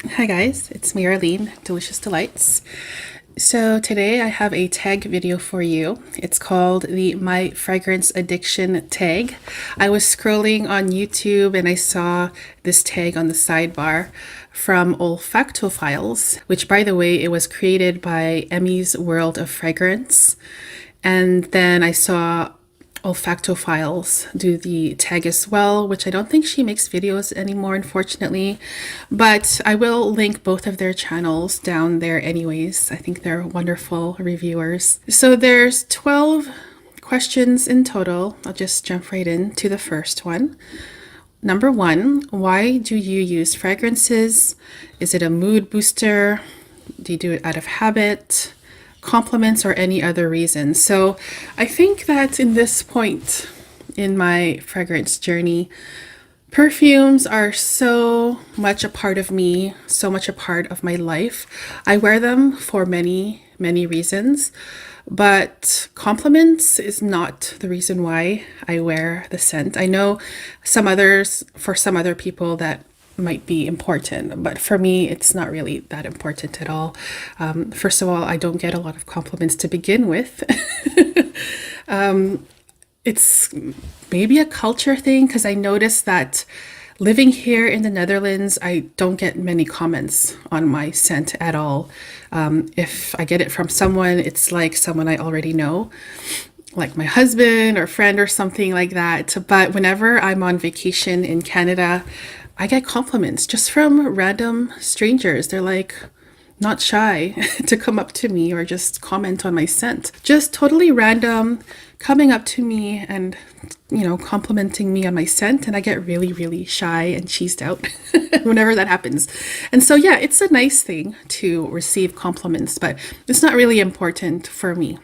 Hi guys, it's me Arlene, Delicious Delights. So today I have a tag video for you. It's called the My Fragrance Addiction tag. I was scrolling on YouTube and I saw this tag on the sidebar from Olfactophiles, which by the way, it was created by Emmy's World of Fragrance. And then I saw Olfactophiles do the tag as well, which I don't think she makes videos anymore, unfortunately. But I will link both of their channels down there anyways. I think they're wonderful reviewers. So there's 12 questions in total. I'll just jump right into the first one. Number one, why do you use fragrances? Is it a mood booster? Do you do it out of habit, compliments, or any other reason? So I think that in this point in my fragrance journey, perfumes are so much a part of me, so much a part of my life. I wear them for many, many reasons, but compliments is not the reason why I wear the scent. I know for some other people, that might be important, but for me, it's not really that important at all. First of all, I don't get a lot of compliments to begin with. It's maybe a culture thing because I noticed that living here in the Netherlands, I don't get many comments on my scent at all. If I get it from someone, it's like someone I already know, like my husband or friend or something like that. But whenever I'm on vacation in Canada, I get compliments just from random strangers. They're like not shy to come up to me or just comment on my scent. Just totally random coming up to me and, complimenting me on my scent. And I get really, really shy and cheesed out whenever that happens. And so, yeah, it's a nice thing to receive compliments, but it's not really important for me.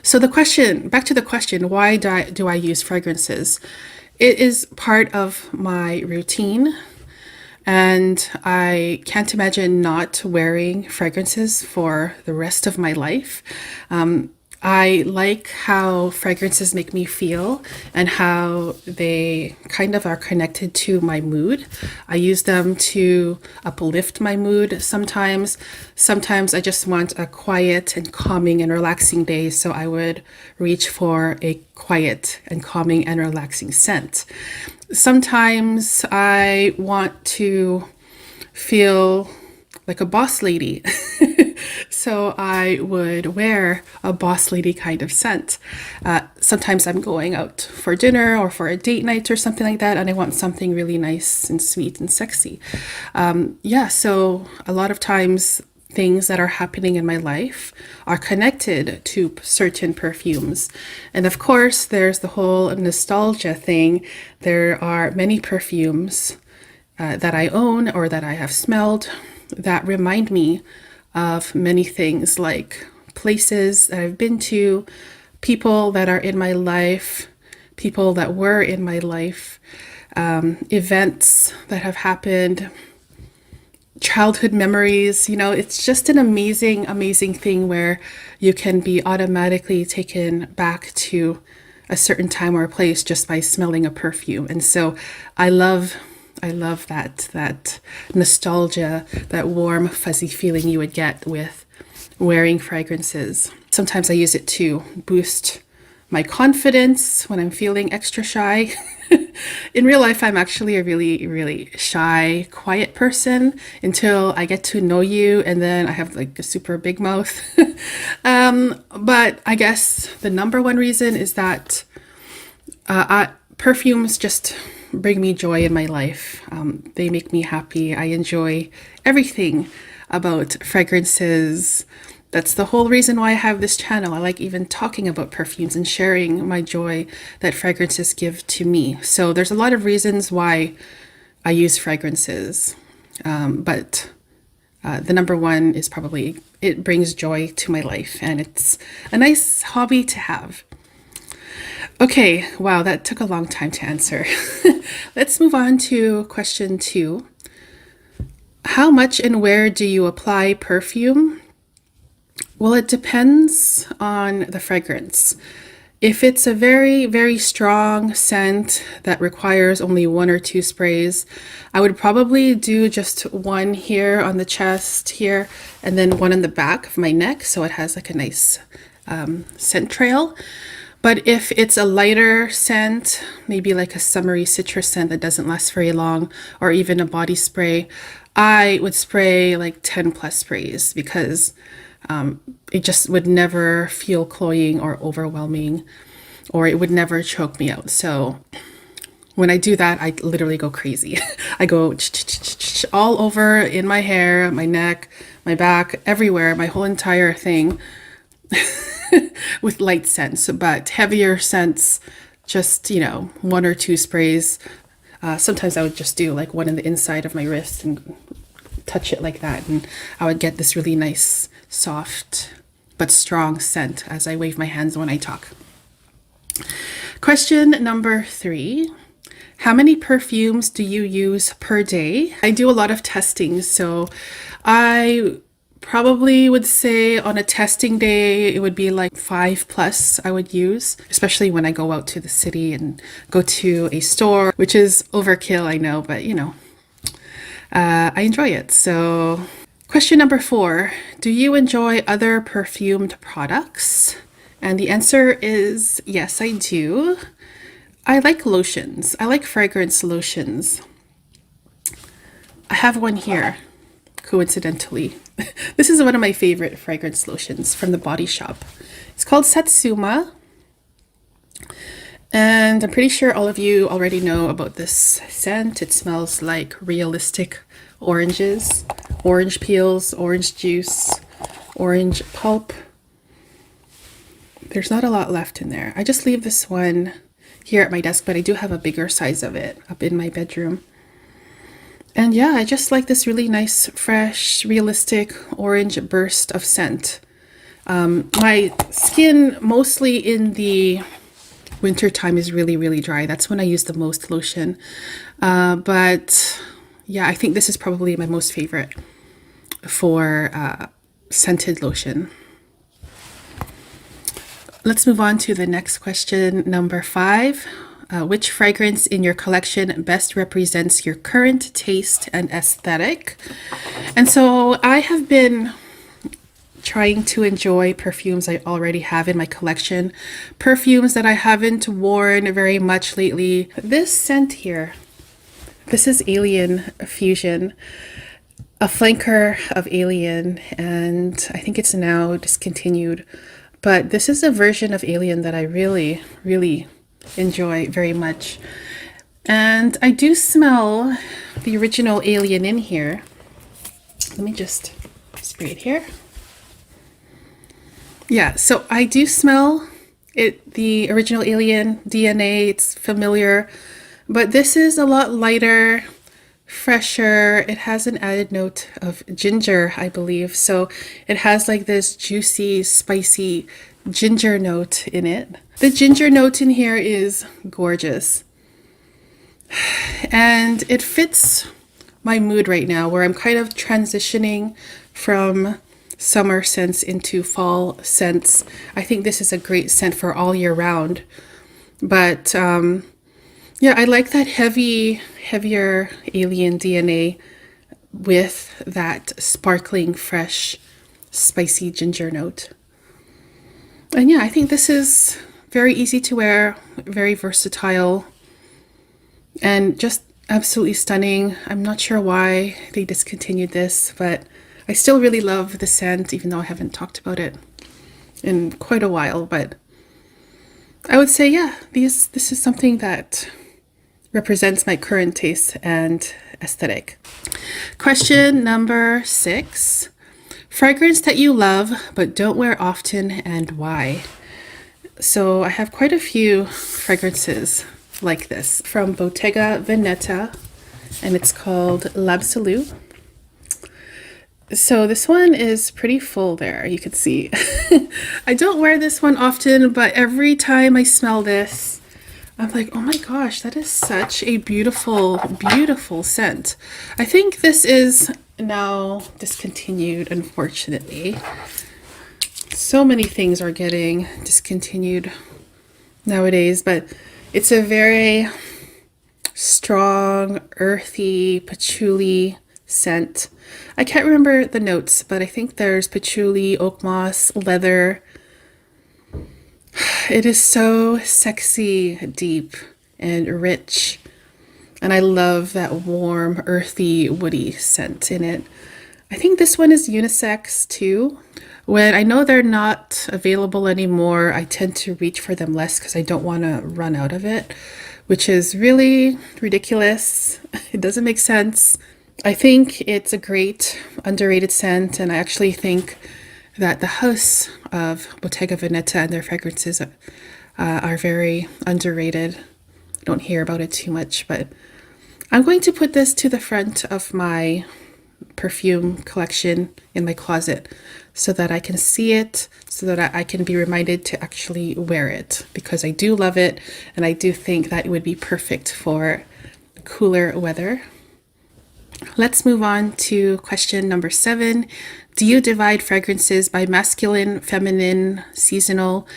So back to the question, why do I use fragrances? It is part of my routine, and I can't imagine not wearing fragrances for the rest of my life. I like how fragrances make me feel and how they kind of are connected to my mood. I use them to uplift my mood sometimes. Sometimes I just want a quiet and calming and relaxing day, so I would reach for a quiet and calming and relaxing scent. Sometimes I want to feel like a boss lady. So I would wear a boss lady kind of scent. Sometimes I'm going out for dinner or for a date night or something like that, and I want something really nice and sweet and sexy. So a lot of times things that are happening in my life are connected to certain perfumes. And of course, there's the whole nostalgia thing. There are many perfumes that I own or that I have smelled that remind me of many things, like places that I've been to, people that are in my life, people that were in my life, events that have happened, childhood memories. It's just an amazing, amazing thing where you can be automatically taken back to a certain time or a place just by smelling a perfume. And so I love that nostalgia, that warm, fuzzy feeling you would get with wearing fragrances. Sometimes I use it to boost my confidence when I'm feeling extra shy. In real life, I'm actually a really, really shy, quiet person until I get to know you, and then I have like a super big mouth. But I guess the number one reason is that perfumes just bring me joy in my life. They make me happy. I enjoy everything about fragrances. That's the whole reason why I have this channel. I like even talking about perfumes and sharing my joy that fragrances give to me. So there's a lot of reasons why I use fragrances. But the number one is probably it brings joy to my life, and it's a nice hobby to have. Okay, wow, that took a long time to answer. Let's move on to question 2. How much and where do you apply perfume? Well, it depends on the fragrance. If it's a very, very strong scent that requires only 1 or 2 sprays, I would probably do just one here on the chest here, and then one on the back of my neck, so it has like a nice scent trail. But if it's a lighter scent, maybe like a summery citrus scent that doesn't last very long, or even a body spray, I would spray like 10 plus sprays, because it just would never feel cloying or overwhelming, or it would never choke me out. So when I do that, I literally go crazy. I go all over in my hair, my neck, my back, everywhere, my whole entire thing with light scents, but heavier scents, just, 1 or 2 sprays. Sometimes I would just do like one in the inside of my wrist and touch it like that, and I would get this really nice, soft but strong scent as I wave my hands when I talk. Question number 3. How many perfumes do you use per day? I do a lot of testing, so I probably would say on a testing day, it would be like 5 plus I would use, especially when I go out to the city and go to a store, which is overkill, I know, but I enjoy it. So question number 4, do you enjoy other perfumed products? And the answer is yes, I do. I like lotions. I like fragrance lotions. I have one here, coincidentally. This is one of my favorite fragrance lotions from the Body Shop. It's called Satsuma. And I'm pretty sure all of you already know about this scent. It smells like realistic oranges, orange peels, orange juice, orange pulp. There's not a lot left in there. I just leave this one here at my desk, but I do have a bigger size of it up in my bedroom. And yeah, I just like this really nice, fresh, realistic orange burst of scent. My skin, mostly in the winter time, is really, really dry. That's when I use the most lotion. But yeah, I think this is probably my most favorite for scented lotion. Let's move on to the next question, number 5. Which fragrance in your collection best represents your current taste and aesthetic? And so I have been trying to enjoy perfumes I already have in my collection, perfumes that I haven't worn very much lately. This scent here, this is Alien Fusion, a flanker of Alien, and I think it's now discontinued. But this is a version of Alien that I really, really enjoy very much. And I do smell the original Alien in here. Let me just spray it here. Yeah, so I do smell it, the original Alien DNA. It's familiar, but this is a lot lighter, fresher. It has an added note of ginger, I believe. So it has like this juicy, spicy ginger note in it. The ginger note in here is gorgeous. And it fits my mood right now, where I'm kind of transitioning from summer scents into fall scents. I think this is a great scent for all year round. But yeah, I like that heavier Alien DNA with that sparkling, fresh, spicy ginger note. And yeah, I think this is very easy to wear, very versatile, and just absolutely stunning. I'm not sure why they discontinued this, but I still really love the scent, even though I haven't talked about it in quite a while. But I would say, yeah, this is something that represents my current taste and aesthetic. Question number 6. Fragrance that you love but don't wear often, and why? So I have quite a few fragrances like this from Bottega Veneta, and it's called L'Absolu. So this one is pretty full there, you can see. I don't wear this one often, but every time I smell this, I'm like, oh my gosh, that is such a beautiful, beautiful scent. I think this is now discontinued, unfortunately. So many things are getting discontinued. nowadays, but it's a very strong, earthy, patchouli scent. I can't remember the notes, but I think there's patchouli, oak moss, leather. It is so sexy, deep, and rich. And I love that warm, earthy, woody scent in it. I think this one is unisex too. When I know they're not available anymore, I tend to reach for them less because I don't want to run out of it, which is really ridiculous. It doesn't make sense. I think it's a great underrated scent, and I actually think that the house of Bottega Veneta and their fragrances are very underrated. I don't hear about it too much, but I'm going to put this to the front of my perfume collection in my closet so that I can see it, so that I can be reminded to actually wear it, because I do love it and I do think that it would be perfect for cooler weather. Let's move on to question number 7. Do you divide fragrances by masculine, feminine, seasonal,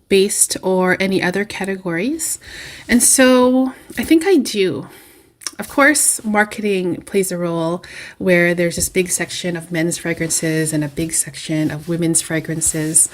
based, or any other categories? And so I think I do. Of course, marketing plays a role where there's this big section of men's fragrances and a big section of women's fragrances.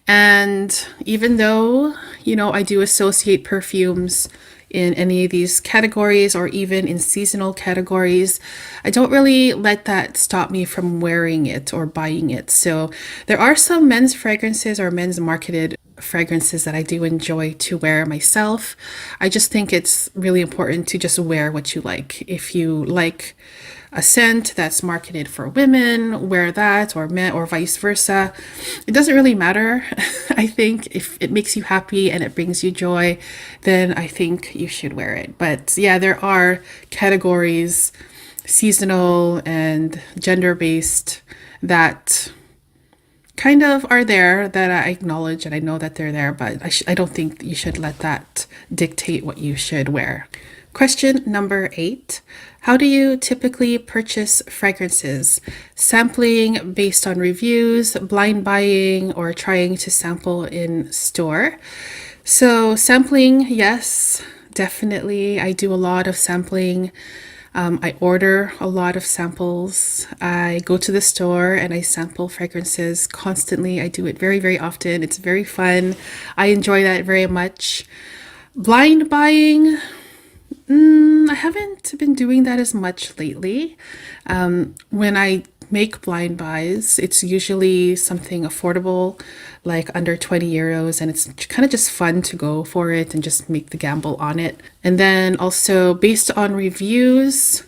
And even though, I do associate perfumes in any of these categories or even in seasonal categories, I don't really let that stop me from wearing it or buying it. So there are some men's fragrances or men's marketed fragrances that I do enjoy to wear myself. I just think it's really important to just wear what you like. If you like a scent that's marketed for women, wear that, or men, or vice versa. It doesn't really matter. I think if it makes you happy and it brings you joy, then I think you should wear it. But yeah, there are categories, seasonal and gender-based, that kind of are there, that I acknowledge and I know that they're there, but I don't think you should let that dictate what you should wear. Question number 8. How do you typically purchase fragrances? Sampling based on reviews, blind buying, or trying to sample in store? So sampling, yes, definitely. I do a lot of sampling. I order a lot of samples. I go to the store and I sample fragrances constantly. I do it very, very often. It's very fun. I enjoy that very much. Blind buying, I haven't been doing that as much lately. When I make blind buys, it's usually something affordable, like under 20 euros, and it's kind of just fun to go for it and just make the gamble on it. And then also based on reviews,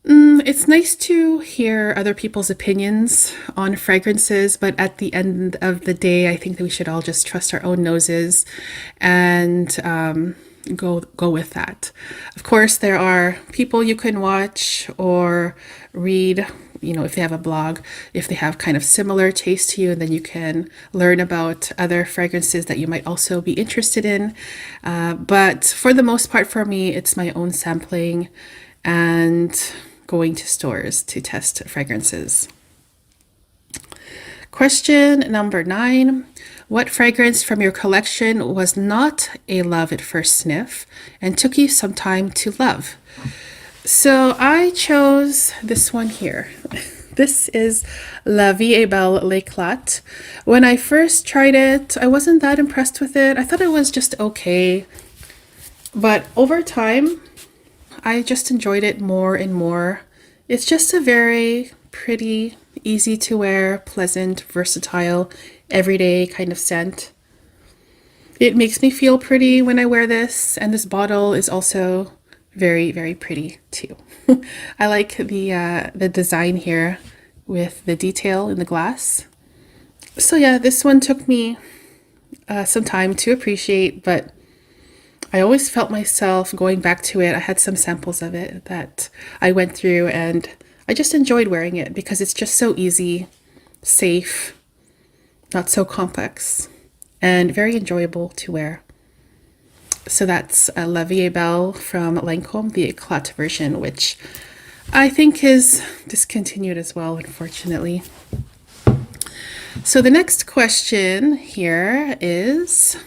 it's nice to hear other people's opinions on fragrances, but at the end of the day, I think that we should all just trust our own noses and go with that. Of course, there are people you can watch or read, if they have a blog, if they have kind of similar taste to you, and then you can learn about other fragrances that you might also be interested in. But for the most part, for me, it's my own sampling and going to stores to test fragrances. Question number 9. What fragrance from your collection was not a love at first sniff and took you some time to love? So I chose this one here. This is La Vie est Belle L'Éclat. When I first tried it, I wasn't that impressed with it. I thought it was just okay. But over time, I just enjoyed it more and more. It's just a very pretty, easy to wear, pleasant, versatile, everyday kind of scent. It makes me feel pretty when I wear this, and this bottle is also very, very pretty too. I like the design here with the detail in the glass. So yeah, this one took me some time to appreciate, but I always felt myself going back to it. I had some samples of it that I went through, and I just enjoyed wearing it because it's just so easy, safe, not so complex, and very enjoyable to wear. So that's La Vie est Belle from Lancôme, the Éclat version, which I think is discontinued as well, unfortunately. So the next question here is,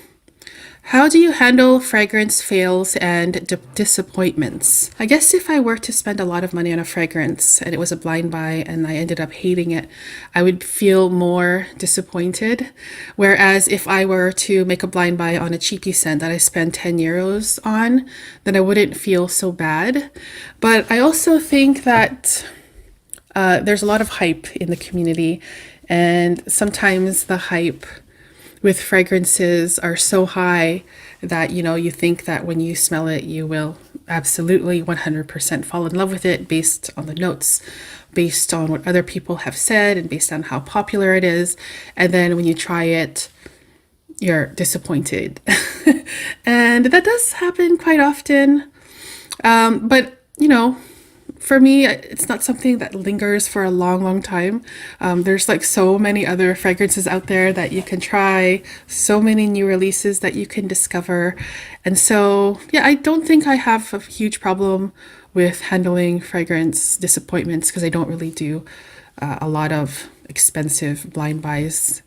How do you handle fragrance fails and disappointments? I guess if I were to spend a lot of money on a fragrance and it was a blind buy and I ended up hating it, I would feel more disappointed. Whereas if I were to make a blind buy on a cheapy scent that I spend 10 euros on, then I wouldn't feel so bad. But I also think that there's a lot of hype in the community, and sometimes the hype with fragrances are so high that you think that when you smell it you will absolutely 100% fall in love with it based on the notes, based on what other people have said, and based on how popular it is. And then when you try it, you're disappointed. And that does happen quite often. But for me, it's not something that lingers for a long, long time. There's like so many other fragrances out there that you can try, so many new releases that you can discover. And so, yeah, I don't think I have a huge problem with handling fragrance disappointments because I don't really do a lot of expensive blind buys,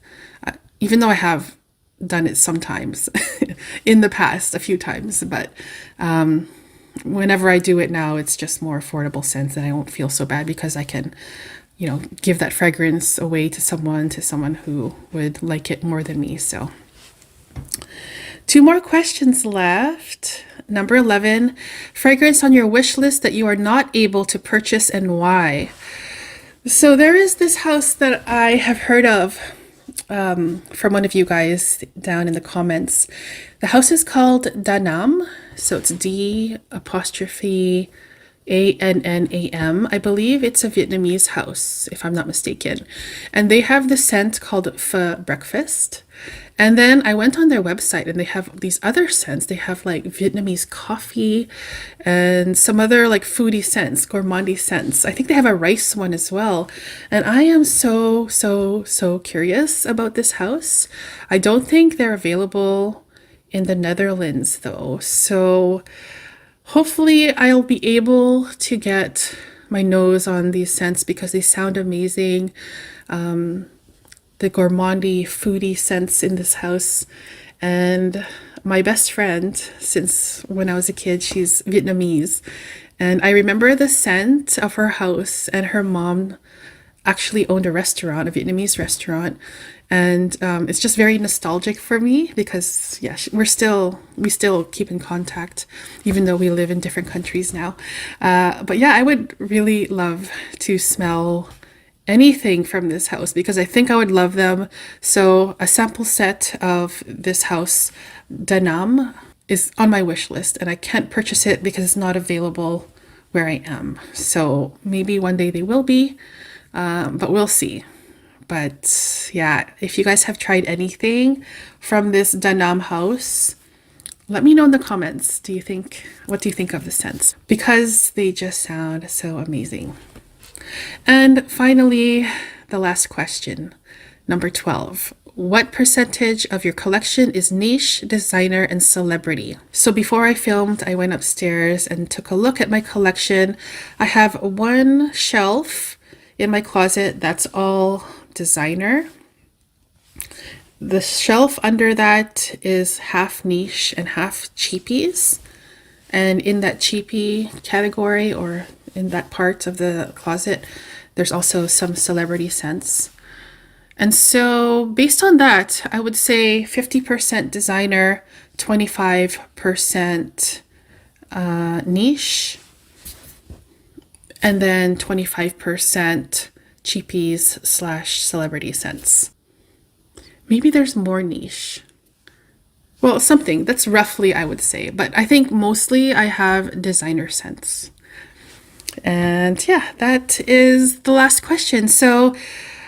even though I have done it sometimes in the past, a few times. But whenever I do it now, it's just more affordable scents, and I don't feel so bad because I can, give that fragrance away to someone who would like it more than me. So 2 more questions left. Number 11, fragrance on your wish list that you are not able to purchase and why. So there is this house that I have heard of from one of you guys down in the comments. The house is called Danam. So it's D''ANNAM. I believe it's a Vietnamese house, if I'm not mistaken. And they have the scent called Pho Breakfast. And then I went on their website and they have these other scents. They have like Vietnamese coffee and some other like foodie scents, gourmandy scents. I think they have a rice one as well. And I am so curious about this house. I don't think they're available in the Netherlands though. So hopefully I'll be able to get my nose on these scents because they sound amazing. The gourmandy, foodie scents in this house. And my best friend, since when I was a kid, she's Vietnamese. And I remember the scent of her house, and her mom actually owned a restaurant, a Vietnamese restaurant. And it's just very nostalgic for me because, yeah, we still keep in contact, even though we live in different countries now. But yeah, I would really love to smell anything from this house because I think I would love them. So a sample set of this house, Danam, is on my wish list, and I can't purchase it because it's not available where I am. So maybe one day they will be, but we'll see. But yeah, if you guys have tried anything from this Danam house, let me know in the comments. What do you think of the scents? Because they just sound so amazing. And finally, the last question, number 12. What percentage of your collection is niche, designer, and celebrity? So before I filmed, I went upstairs and took a look at my collection. I have one shelf in my closet that's all designer. The shelf under that is half niche and half cheapies. And in that cheapie category, or in that part of the closet, there's also some celebrity scents. And so based on that, I would say 50% designer, 25% niche, and then 25% cheapies / celebrity scents. Maybe there's more niche. Well, something. That's roughly, I would say. But I think mostly I have designer scents. And yeah, that is the last question. So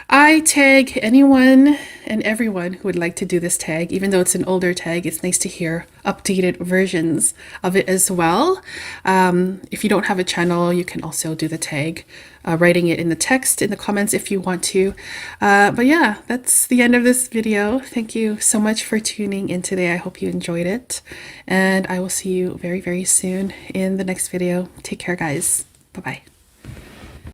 I tag anyone and everyone who would like to do this tag. Even though it's an older tag, it's nice to hear updated versions of it as well. If you don't have a channel, you can also do the tag, writing it in the text in the comments if you want to. But yeah, that's the end of this video. Thank you so much for tuning in today. I hope you enjoyed it. And I will see you very, very soon in the next video. Take care, guys. Bye-bye.